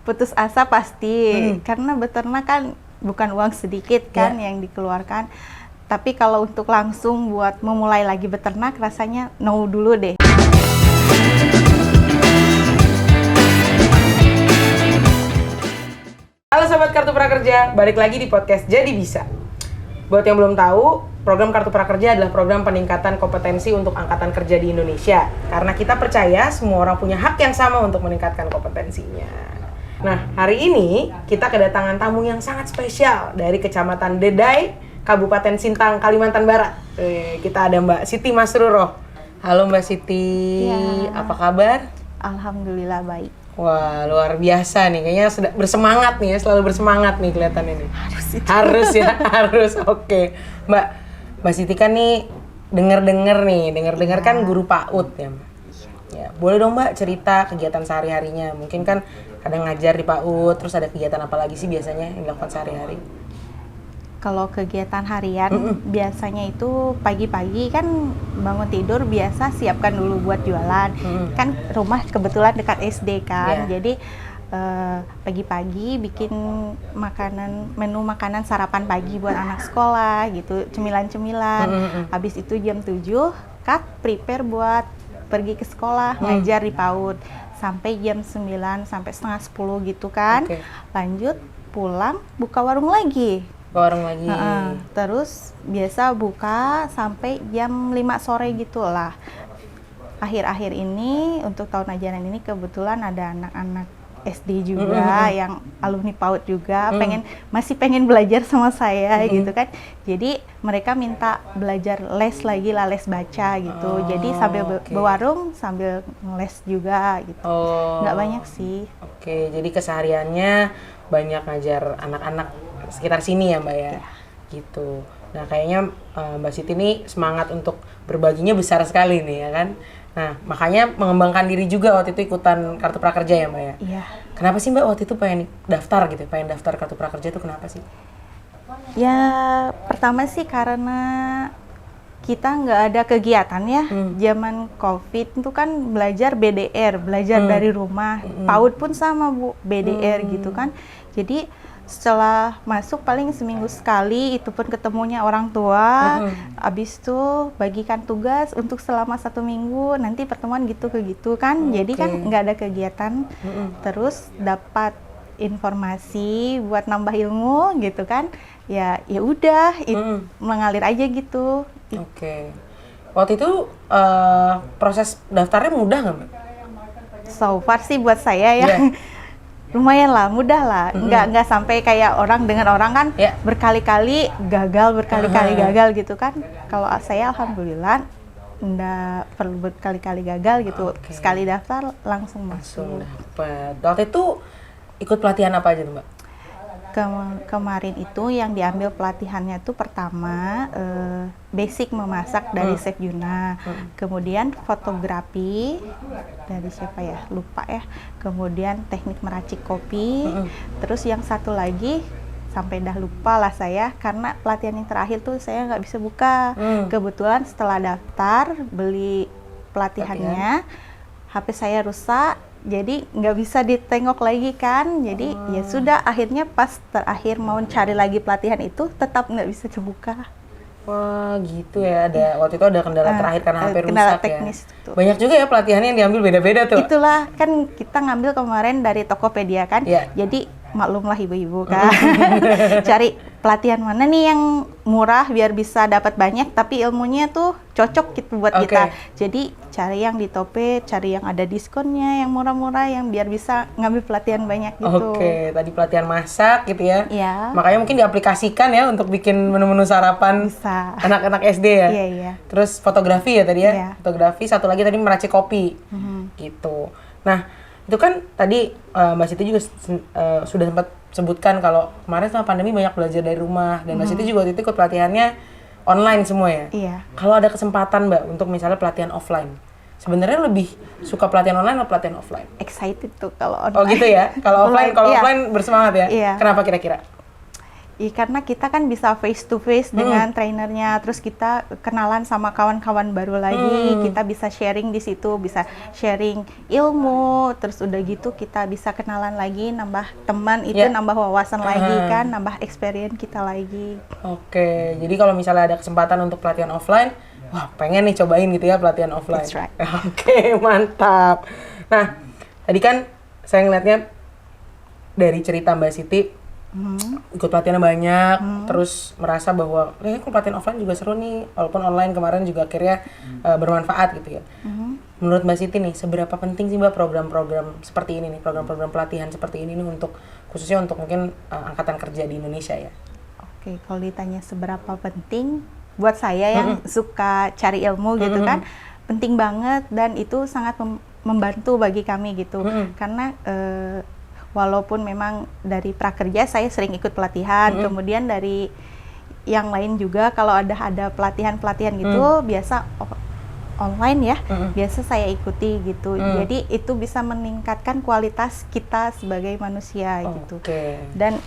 putus asa pasti, karena beternak kan bukan uang sedikit kan yang dikeluarkan. Tapi kalau untuk langsung buat memulai lagi beternak rasanya no dulu deh. Halo Sobat Kartu Prakerja, balik lagi di podcast Jadi Bisa. Buat yang belum tahu, program Kartu Prakerja adalah program peningkatan kompetensi untuk angkatan kerja di Indonesia. Karena kita percaya semua orang punya hak yang sama untuk meningkatkan kompetensinya. Nah, hari ini kita kedatangan tamu yang sangat spesial dari Kecamatan Dedai, Kabupaten Sintang, Kalimantan Barat. Kita ada Mbak Siti Masruroh. Halo Mbak Siti, apa kabar? Alhamdulillah baik. Wah, luar biasa nih. Kayaknya sudah bersemangat nih ya, selalu bersemangat nih kelihatannya nih. Harus ya, harus. Oke. Mbak Siti kan nih dengar kan guru PAUD ya, Mbak. Ya, boleh dong Mbak cerita kegiatan sehari-harinya. Mungkin kan kadang ngajar di PAUD, terus ada kegiatan apa lagi sih biasanya yang dilakukan sehari-hari? Kalau kegiatan harian biasanya itu pagi-pagi kan bangun tidur biasa siapkan dulu buat jualan. Kan rumah kebetulan dekat SD kan. Jadi pagi-pagi bikin menu makanan sarapan pagi buat anak sekolah gitu, cemilan-cemilan. Habis itu jam 7 prepare buat pergi ke sekolah ngajar di PAUD sampai jam 9 sampai setengah 10 gitu kan. Lanjut pulang buka warung lagi. Terus biasa buka sampai jam 5 sore gitulah. Akhir-akhir ini untuk tahun ajaran ini kebetulan ada anak-anak SD juga yang alumni PAUD juga masih pengen belajar sama saya gitu kan. Jadi mereka minta belajar les lagi lah, les baca gitu. Jadi sambil berwarung sambil les juga gitu. Nggak banyak sih. Jadi kesehariannya banyak ngajar anak-anak sekitar sini ya Mbak ya? Gitu. Nah kayaknya Mbak Siti ini semangat untuk berbaginya besar sekali nih ya kan? Nah makanya mengembangkan diri juga waktu itu ikutan Kartu Prakerja ya Mbak ya? Iya. Kenapa sih Mbak waktu itu pengen daftar gitu, pengen daftar Kartu Prakerja itu kenapa sih? Ya pertama sih karena kita nggak ada kegiatan ya, zaman COVID itu kan belajar BDR, belajar dari rumah, PAUD pun sama Bu, BDR gitu kan. Jadi setelah masuk paling seminggu sekali, itu pun ketemunya orang tua, abis itu bagikan tugas untuk selama 1 minggu, nanti pertemuan gitu ke gitu kan, jadi kan nggak ada kegiatan, terus dapat informasi buat nambah ilmu gitu kan, ya udah mengalir aja gitu. Waktu itu proses daftarnya mudah nggak Mbak? So far sih buat saya ya. Lumayan lah, mudah lah, nggak sampai kayak dengan orang kan berkali-kali gagal gitu kan. Kalau saya alhamdulillah nggak perlu berkali-kali gagal gitu, sekali daftar langsung masuk. Dapet. Waktu itu ikut pelatihan apa aja tuh Mbak? Kemarin itu yang diambil pelatihannya tuh pertama basic memasak dari Chef Juna, kemudian fotografi dari siapa ya, lupa ya, kemudian teknik meracik kopi, terus yang satu lagi sampai dah lupa lah saya karena pelatihan yang terakhir tuh saya nggak bisa buka. Kebetulan setelah daftar beli pelatihannya, HP saya rusak. Jadi nggak bisa ditengok lagi kan, jadi ya sudah akhirnya pas terakhir mau cari lagi pelatihan itu tetap nggak bisa terbuka. Wah gitu ya, waktu itu ada kendala terakhir karena HP rusak teknis ya. itu. Banyak juga ya pelatihannya yang diambil beda-beda tuh. Itulah kan kita ngambil kemarin dari Tokopedia kan, jadi maklumlah ibu-ibu kan, cari pelatihan mana nih yang murah biar bisa dapat banyak tapi ilmunya tuh cocok gitu buat kita. Jadi cari yang di Tope, cari yang ada diskonnya, yang murah-murah, yang biar bisa ngambil pelatihan banyak gitu. Tadi pelatihan masak gitu ya. Iya. Makanya mungkin diaplikasikan ya untuk bikin menu-menu sarapan anak-anak SD ya. Iya. Terus fotografi ya tadi ya. Fotografi, satu lagi tadi meracik kopi. Gitu. Nah, itu kan tadi Mbak Siti juga sudah sempat sebutkan kalau kemarin sama pandemi banyak belajar dari rumah dan Mbak Siti juga waktu itu ikut pelatihannya online semua ya. Iya. Kalau ada kesempatan Mbak untuk misalnya pelatihan offline, sebenarnya lebih suka pelatihan online atau pelatihan offline? Excited tuh kalau online. Oh gitu ya. Kalau offline bersemangat ya. Iya. Kenapa kira-kira? Karena kita kan bisa face to face dengan trainernya, terus kita kenalan sama kawan-kawan baru lagi, kita bisa sharing di situ, bisa sharing ilmu, terus udah gitu kita bisa kenalan lagi, nambah teman itu, nambah wawasan lagi kan, nambah experience kita lagi. Oke, jadi kalau misalnya ada kesempatan untuk pelatihan offline, wah pengen nih cobain gitu ya pelatihan offline. That's right. Oke, mantap. Nah, tadi kan saya ngeliatnya dari cerita Mbak Siti, ikut pelatihan banyak, terus merasa bahwa kok pelatihan offline juga seru nih, walaupun online kemarin juga akhirnya bermanfaat gitu ya. Menurut Mbak Siti nih, seberapa penting sih Mbak program-program seperti ini nih, program-program pelatihan seperti ini nih untuk khususnya untuk mungkin angkatan kerja di Indonesia ya? Oke, kalau ditanya seberapa penting, buat saya yang suka cari ilmu gitu kan, penting banget dan itu sangat membantu bagi kami gitu, karena walaupun memang dari prakerja saya sering ikut pelatihan, kemudian dari yang lain juga kalau ada pelatihan-pelatihan gitu biasa online ya, biasa saya ikuti gitu. Jadi itu bisa meningkatkan kualitas kita sebagai manusia gitu. Dan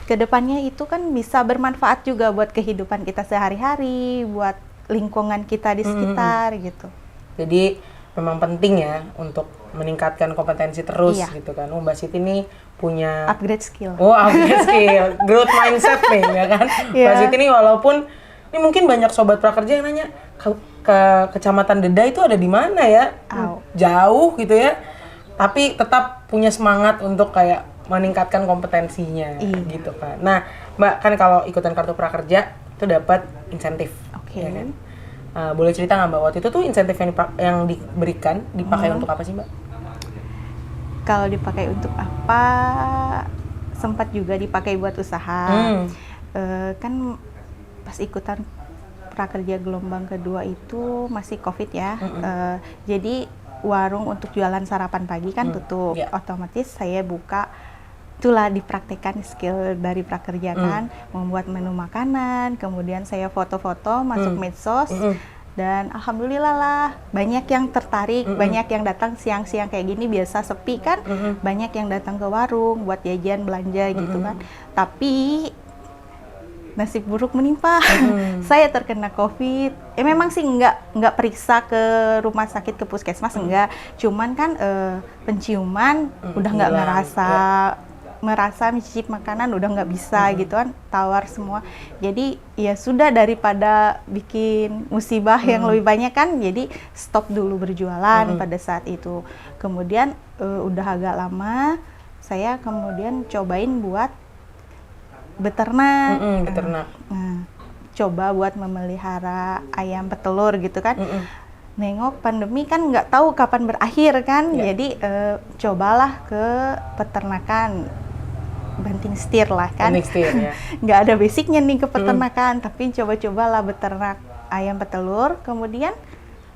kedepannya itu kan bisa bermanfaat juga buat kehidupan kita sehari-hari, buat lingkungan kita di sekitar gitu. Jadi memang penting ya untuk meningkatkan kompetensi terus gitu kan. Mbak Siti nih punya upgrade skill. Upgrade skill, growth mindset nih ya kan. Mbak Siti nih walaupun ini mungkin banyak sobat prakerja yang nanya ke Kecamatan Deda itu ada di mana ya? Jauh gitu ya. Tapi tetap punya semangat untuk kayak meningkatkan kompetensinya gitu kan. Nah, Mbak kan kalau ikutan kartu prakerja itu dapat insentif. Ya kan? Boleh cerita nggak Mbak, waktu itu tuh insentif yang diberikan dipakai untuk apa sih Mbak? Kalau dipakai untuk apa, sempat juga dipakai buat usaha. Kan pas ikutan prakerja gelombang kedua itu masih COVID ya. Jadi warung untuk jualan sarapan pagi kan tutup. Otomatis saya buka, itulah dipraktekkan skill dari prakerja kan, membuat menu makanan, kemudian saya foto-foto masuk medsos, dan alhamdulillah lah banyak yang tertarik, banyak yang datang siang-siang kayak gini, biasa sepi kan, banyak yang datang ke warung buat jajan belanja gitu kan. Tapi nasib buruk menimpa, saya terkena COVID. Memang sih nggak periksa ke rumah sakit, ke puskesmas enggak, cuman kan penciuman udah nggak merasa mencicip makanan udah nggak bisa gitu kan, tawar semua. Jadi ya sudah, daripada bikin musibah yang lebih banyak kan, jadi stop dulu berjualan pada saat itu. Kemudian udah agak lama saya kemudian cobain buat beternak. Coba buat memelihara ayam petelur gitu kan. Nengok pandemi kan nggak tahu kapan berakhir kan, jadi cobalah ke peternakan, banting setir lah kan. Nggak ada basicnya nih ke peternakan, tapi coba-cobalah beternak ayam petelur. Kemudian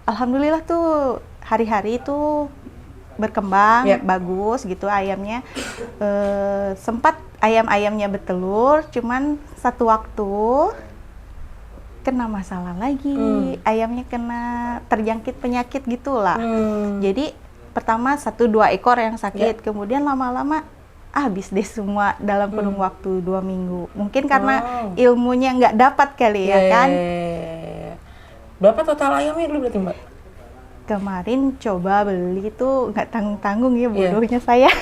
alhamdulillah tuh hari-hari itu berkembang bagus gitu ayamnya. Sempat ayam-ayamnya bertelur, cuman satu waktu kena masalah lagi, ayamnya kena terjangkit penyakit gitulah. Jadi pertama 1-2 ekor yang sakit, kemudian lama-lama habis deh semua dalam kurun waktu 2 minggu. Mungkin karena ilmunya nggak dapat kali ya kan. Berapa total ayamnya dulu berarti Mbak? Kemarin coba beli itu nggak tanggung-tanggung ya, bodohnya saya.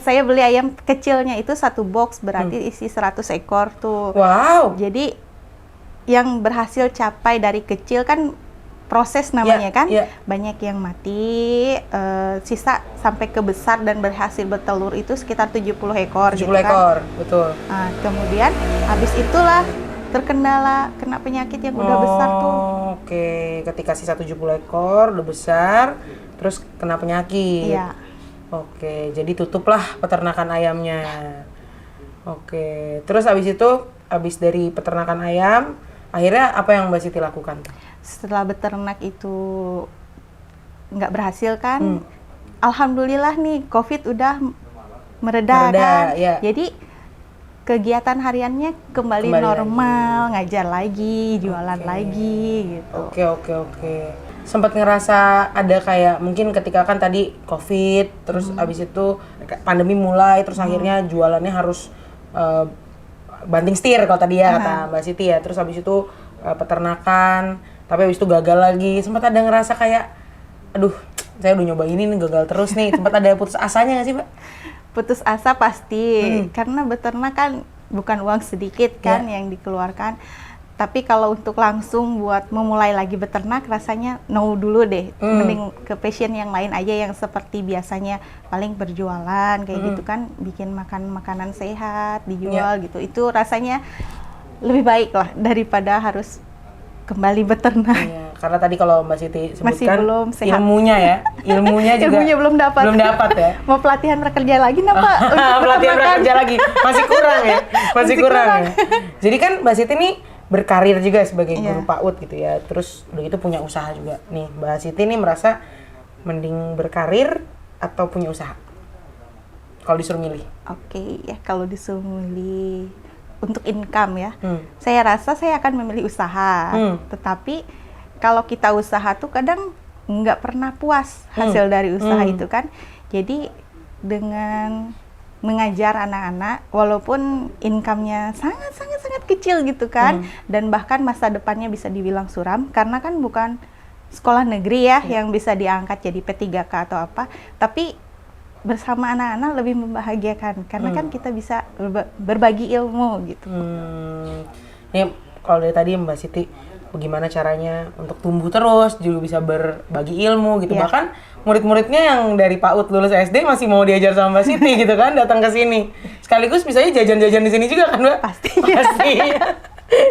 Saya beli ayam kecilnya itu 1 box, berarti isi 100 ekor tuh. Wow. Jadi yang berhasil capai dari kecil kan proses namanya kan, banyak yang mati, sisa sampai ke besar dan berhasil bertelur itu sekitar 70 ekor. 70 ekor, betul. Nah, kemudian habis itulah terkendala, kena penyakit yang udah besar tuh. Oke, ketika sisa 70 ekor udah besar, terus kena penyakit. Oke, jadi tutuplah peternakan ayamnya. Oke, terus habis dari peternakan ayam, akhirnya apa yang Mbak Siti lakukan? Setelah beternak itu nggak berhasil kan, alhamdulillah nih COVID udah mereda kan. Jadi kegiatan hariannya kembali normal, ngajar lagi, jualan lagi gitu. Oke. Sempat ngerasa ada kayak mungkin ketika kan tadi COVID, terus abis itu pandemi mulai, terus akhirnya jualannya harus banting setir kalau tadi ya kata Mbak Siti ya. Terus habis itu peternakan, tapi habis itu gagal lagi. Sempat ada ngerasa kayak, aduh, saya udah nyoba ini nih gagal terus nih. Sempat ada putus asanya nggak sih, Mbak? Putus asa pasti, karena beternak kan bukan uang sedikit kan yang dikeluarkan. Tapi kalau untuk langsung buat memulai lagi beternak rasanya no dulu deh. Mending ke passion yang lain aja yang seperti biasanya paling berjualan kayak gitu kan, bikin makanan sehat dijual gitu. Itu rasanya lebih baik lah daripada harus kembali beternak. Iya, karena tadi kalau Mbak Siti sebutkan masih belum sehat. Ilmunya juga ilmunya belum dapat ya. Mau pelatihan prakerja lagi napa? Pelatihan prakerja lagi masih kurang ya, masih kurang ya. Jadi kan Mbak Siti nih berkarir juga sebagai guru PAUD gitu ya. Terus udah gitu punya usaha juga. Nih, Mbak Siti nih merasa mending berkarir atau punya usaha? Kalau disuruh milih. Oke, ya kalau disuruh milih untuk income ya. Saya rasa saya akan memilih usaha. Tetapi kalau kita usaha tuh kadang nggak pernah puas hasil dari usaha itu kan. Jadi dengan mengajar anak-anak walaupun income-nya sangat kecil gitu kan, dan bahkan masa depannya bisa dibilang suram karena kan bukan sekolah negeri ya yang bisa diangkat jadi P3K atau apa, tapi bersama anak-anak lebih membahagiakan karena kan kita bisa berbagi ilmu gitu. Ini kalau dari tadi Mbak Siti bagaimana caranya untuk tumbuh terus, juga bisa berbagi ilmu gitu. Bahkan murid-muridnya yang dari PAUD lulus SD masih mau diajar sama Mbak Siti gitu kan, datang ke sini. Sekaligus misalnya jajan-jajan di sini juga kan, Mbak? Pasti.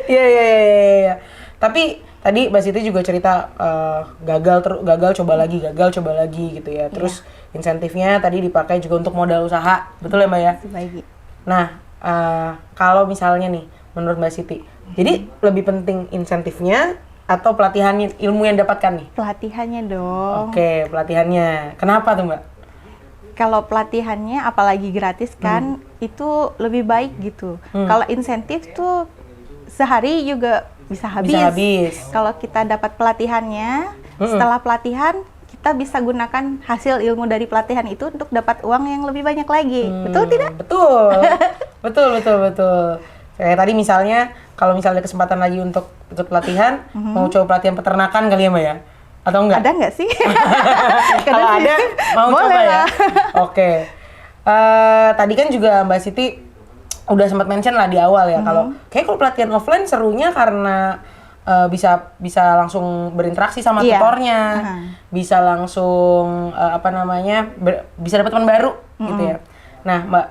Iya. Tapi tadi Mbak Siti juga cerita gagal coba lagi gitu ya. Terus insentifnya tadi dipakai juga untuk modal usaha. Betul ya, Mbak ya? Sebagai. Nah, kalau misalnya nih menurut Mbak Siti, jadi lebih penting insentifnya atau pelatihannya, ilmu yang dapatkan nih? Pelatihannya dong. Oke, pelatihannya. Kenapa tuh, Mbak? Kalau pelatihannya apalagi gratis kan, itu lebih baik gitu. Kalau insentif tuh sehari juga bisa habis. Kalau kita dapat pelatihannya, setelah pelatihan kita bisa gunakan hasil ilmu dari pelatihan itu untuk dapat uang yang lebih banyak lagi. Betul tidak? Betul. Kayak tadi misalnya, kalau misalnya ada kesempatan lagi untuk ikut pelatihan, mau coba pelatihan peternakan kali ya, Mbak ya? Atau enggak? Ada nggak sih? Kalau ada, mau boleh coba lah. ya? Oke. Tadi kan juga Mbak Siti udah sempat mention lah di awal ya, kalau pelatihan offline serunya karena bisa langsung berinteraksi sama tutornya, bisa langsung bisa dapat teman baru gitu ya. Nah, Mbak,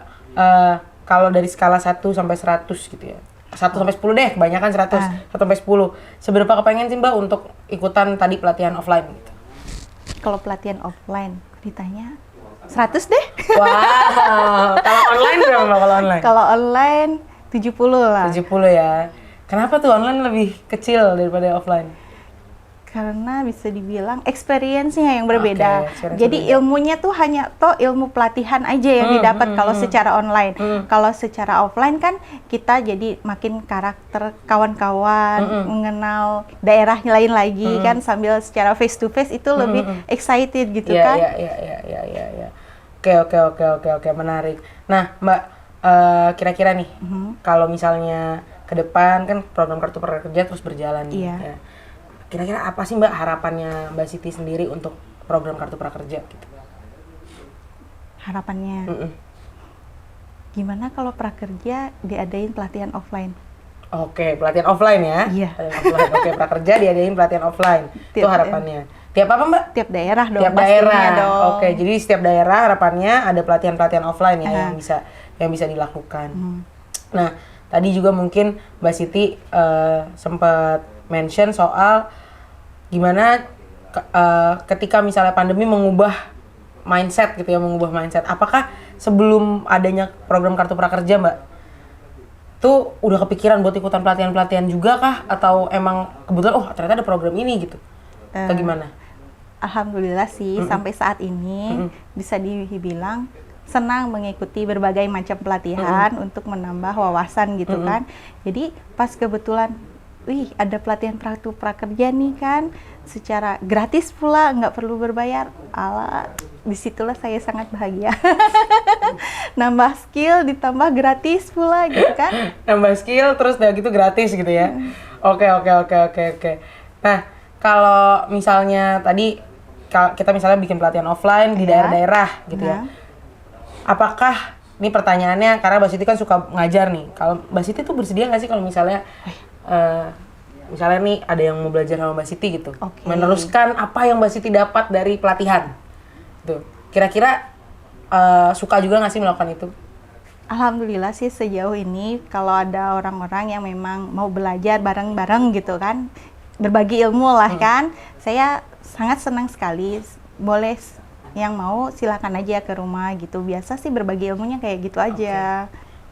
kalau dari skala 1 sampai 100 gitu ya. 1 sampai 10 deh, kebanyakan 100. 1 sampai 10. Seberapa kepengen sih Mbak untuk ikutan tadi pelatihan offline gitu? Kalau pelatihan offline ditanya 100 deh. Wow. Kalau online berapa Mbak kalau online? Kalau online 70 lah. 70 ya. Kenapa tuh online lebih kecil daripada offline? Karena bisa dibilang experience-nya yang berbeda. Jadi berbeda. ilmunya tuh hanya ilmu pelatihan aja yang didapat kalau secara online. Kalau secara offline kan kita jadi makin karakter kawan-kawan, mengenal daerah lain lagi kan, sambil secara face to face itu lebih excited gitu kan. Iya. Oke, menarik. Nah, Mbak, kira-kira nih, kalau misalnya ke depan kan program Kartu Prakerja terus berjalan nih. Iya. Ya. Kira-kira apa sih Mbak harapannya Mbak Siti sendiri untuk program Kartu Prakerja gitu? Harapannya? Gimana kalau prakerja diadain pelatihan offline? Oke, pelatihan offline ya? Iya. Offline. Oke, prakerja diadain pelatihan offline. Itu harapannya. Tiap apa Mbak? Tiap daerah dong. Tiap daerah dong. Oke, jadi setiap daerah harapannya ada pelatihan-pelatihan offline ya yang bisa dilakukan. Nah, tadi juga mungkin Mbak Siti sempat mention soal gimana ketika misalnya pandemi mengubah mindset. Apakah sebelum adanya program Kartu Prakerja Mbak, tuh udah kepikiran buat ikutan pelatihan-pelatihan juga kah? Atau emang kebetulan ternyata ada program ini gitu? Atau gimana? Alhamdulillah sih sampai saat ini bisa dibilang senang mengikuti berbagai macam pelatihan untuk menambah wawasan gitu kan. Jadi pas kebetulan wih ada pelatihan kartu prakerja nih kan, secara gratis pula, nggak perlu berbayar. Ala, disitulah saya sangat bahagia. Nambah skill ditambah gratis pula gitu kan. Nambah skill terus udah gitu gratis gitu ya. Oke. Nah, kalau misalnya tadi kita misalnya bikin pelatihan offline di daerah-daerah gitu ya. Apakah, ini pertanyaannya karena Mbak Siti kan suka ngajar nih. Kalau Mbak Siti tuh bersedia nggak sih kalau misalnya misalnya nih ada yang mau belajar sama Mbak Siti gitu, meneruskan apa yang Mbak Siti dapat dari pelatihan, tuh kira-kira suka juga nggak sih melakukan itu? Alhamdulillah sih sejauh ini kalau ada orang-orang yang memang mau belajar bareng-bareng gitu kan, berbagi ilmu lah kan, saya sangat senang sekali. Boleh yang mau silakan aja ke rumah gitu. Biasa sih berbagi ilmunya kayak gitu aja.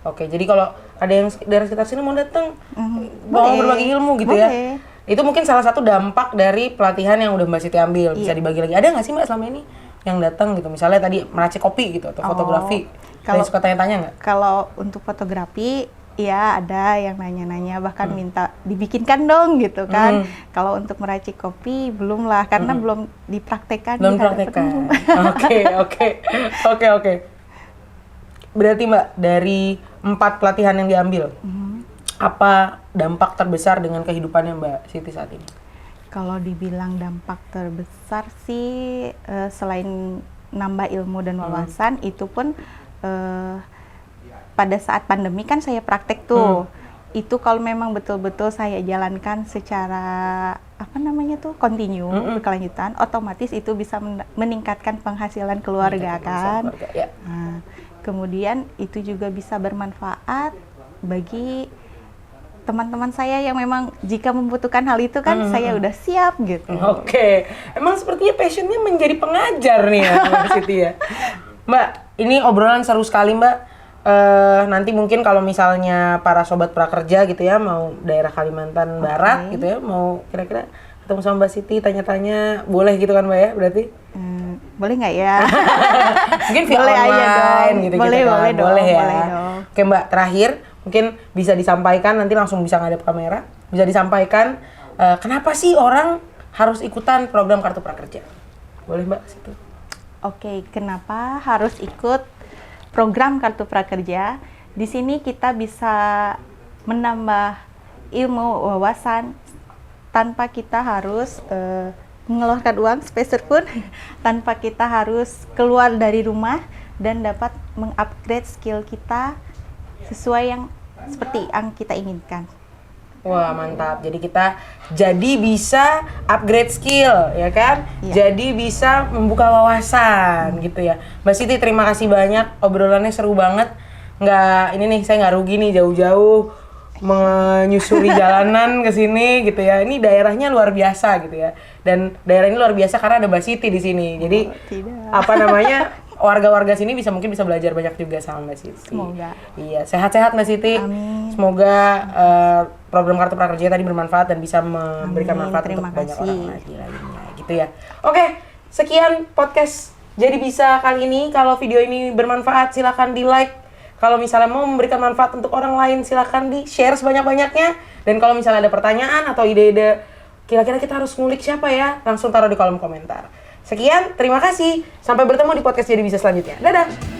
Oke, jadi kalau ada yang dari sekitar sini mau datang, mau berbagi ilmu gitu ya. Itu mungkin salah satu dampak dari pelatihan yang udah Mbak Siti ambil, bisa dibagi lagi. Ada nggak sih Mbak selama ini yang datang gitu, misalnya tadi meracik kopi gitu atau fotografi? Kalau suka tanya-tanya nggak? Kalau untuk fotografi, ya ada yang nanya-nanya, bahkan minta dibikinkan dong gitu kan. Kalau untuk meracik kopi belum lah, karena belum dipraktekkan. Belum praktekkan. Oke. Berarti Mbak, dari 4 pelatihan yang diambil, apa dampak terbesar dengan kehidupannya Mbak Siti saat ini? Kalau dibilang dampak terbesar sih, selain nambah ilmu dan wawasan, itu pun pada saat pandemi kan saya praktek tuh. Itu kalau memang betul-betul saya jalankan secara continue, berkelanjutan, otomatis itu bisa meningkatkan penghasilan keluarga kan. Nah, kemudian itu juga bisa bermanfaat bagi teman-teman saya yang memang jika membutuhkan hal itu kan saya udah siap gitu. Oke. Emang sepertinya passionnya menjadi pengajar nih ya Mbak Siti ya. Mbak, ini obrolan seru sekali Mbak. Nanti mungkin kalau misalnya para sobat prakerja gitu ya, mau daerah Kalimantan Barat gitu ya, mau kira-kira ketemu sama Mbak Siti, tanya-tanya, boleh gitu kan Mbak ya berarti? Boleh nggak ya? Mungkin via boleh online aja dong. gitu Boleh kan? dong. Boleh ya. Boleh dong. Oke Mbak, terakhir mungkin bisa disampaikan, nanti langsung bisa ngadep kamera, bisa disampaikan kenapa sih orang harus ikutan program Kartu Prakerja? Boleh Mbak situ. Oke, kenapa harus ikut program Kartu Prakerja? Di sini kita bisa menambah ilmu wawasan tanpa kita harus mengeluarkan uang sepeser pun, tanpa kita harus keluar dari rumah, dan dapat mengupgrade skill kita sesuai yang seperti yang kita inginkan. Wah mantap, jadi kita jadi bisa upgrade skill ya kan, jadi bisa membuka wawasan gitu ya. Mbak Siti terima kasih banyak, obrolannya seru banget. Nggak, ini nih saya nggak rugi nih jauh-jauh menyusuri jalanan ke sini gitu ya. Ini daerahnya luar biasa gitu ya, dan daerah ini luar biasa karena ada Mbak Siti di sini. Jadi warga-warga sini mungkin bisa belajar banyak juga sama Mbak Siti. Semoga. Iya, sehat-sehat Mbak Siti. Amin. Semoga program Kartu Prakerja tadi bermanfaat dan bisa memberikan manfaat untuk banyak orang lagi lainnya gitu ya. Oke, sekian podcast Jadi Bisa kali ini. Kalau video ini bermanfaat silakan di-like. Kalau misalnya mau memberikan manfaat untuk orang lain silakan di-share sebanyak-banyaknya. Dan kalau misalnya ada pertanyaan atau ide-ide kira-kira kita harus ngulik siapa ya, langsung taruh di kolom komentar. Sekian, terima kasih. Sampai bertemu di podcast Jadi Bisa selanjutnya. Dadah!